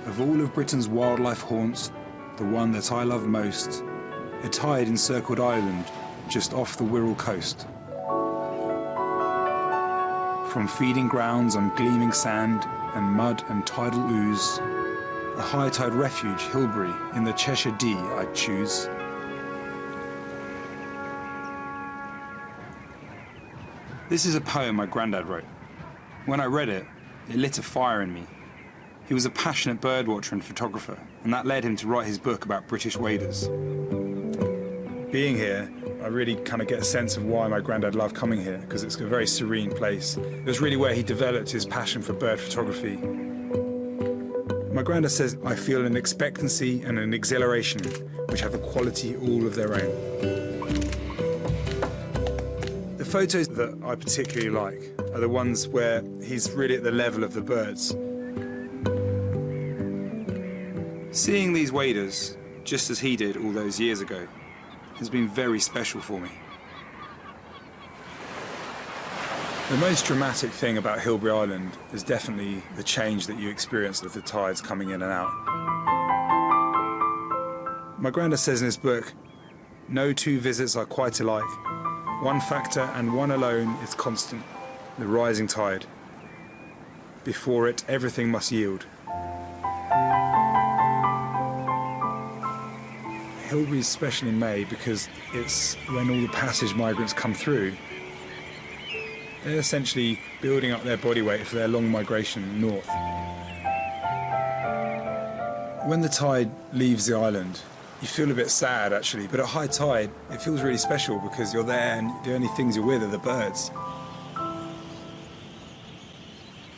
Of all of Britain's wildlife haunts, the one that I love most, a tide-encircled island just off the Wirral coast. From feeding grounds on gleaming sand and mud and tidal ooze, a high tide refuge, Hilbre, in the Cheshire Dee I'd choose. This is a poem my granddad wrote. When I read it, it lit a fire in me. He was a passionate birdwatcher and photographer, and that led him to write his book about British waders. Being here, I really kind of get a sense of why my granddad loved coming here, because it's a very serene place. It was really where he developed his passion for bird photography. My granddad says, I feel an expectancy and an exhilaration which have a quality all of their own. The photos that I particularly like are the ones where he's really at the level of the birds. Seeing these waders, just as he did all those years ago, has been very special for me. The most dramatic thing about Hilbre Island is definitely the change that you experience with the tides coming in and out. My granddad says in his book, no two visits are quite alike. One factor and one alone is constant, the rising tide. Before it, everything must yield. Hilbre is special in May because it's when all the passage migrants come through. They're essentially building up their body weight for their long migration north. When the tide leaves the island, you feel a bit sad actually, but at high tide it feels really special because you're there and the only things you're with are the birds.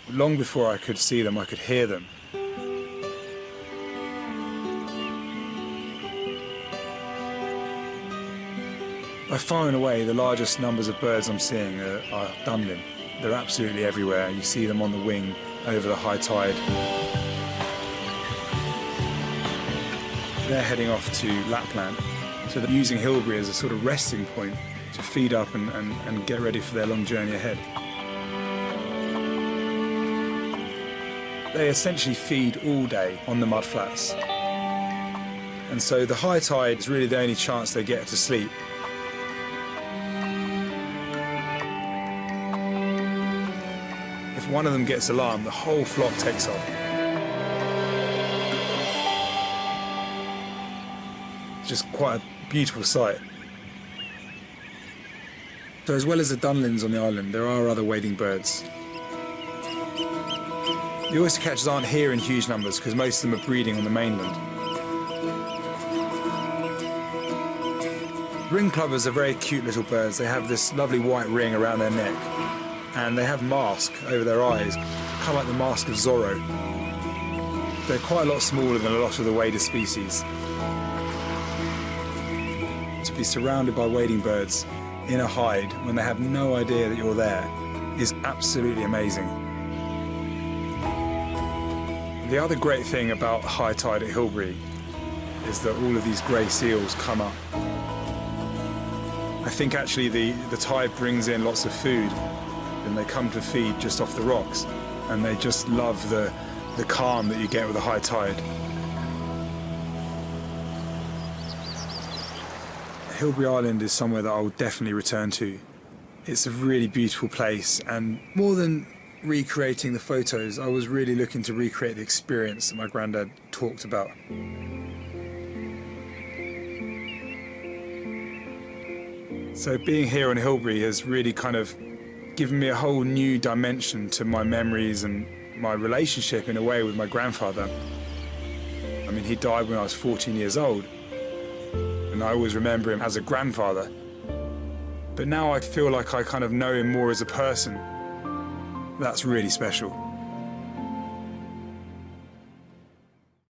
Long before I could see them, I could hear them. By far and away, the largest numbers of birds I'm seeing are dunlin. They're absolutely everywhere. You see them on the wing over the high tide. They're heading off to Lapland, so they're using Hilbre as a sort of resting point to feed up and get ready for their long journey ahead. They essentially feed all day on the mudflats. And so the high tide is really the only chance they get to sleep. If one of them gets alarmed, the whole flock takes off. It's just quite a beautiful sight. So as well as the dunlins on the island, there are other wading birds. The oyster catchers aren't here in huge numbers because most of them are breeding on the mainland. Ring plovers are very cute little birds. They have this lovely white ring around their neck. And they have masks over their eyes, kind of like the mask of Zorro. They're quite a lot smaller than a lot of the wader species. To be surrounded by wading birds in a hide when they have no idea that you're there is absolutely amazing. The other great thing about high tide at Hilbre is that all of these grey seals come up. I think actually the tide brings in lots of food, and they come to feed just off the rocks, and they just love the calm that you get with a high tide. Hilbre Island is somewhere that I will definitely return to. It's a really beautiful place, and more than recreating the photos, I was really looking to recreate the experience that my granddad talked about. So being here on Hilbre has really kind of given me a whole new dimension to my memories and my relationship in a way with my grandfather. I mean, he died when I was 14 years old, and I always remember him as a grandfather. But now I feel like I kind of know him more as a person. That's really special.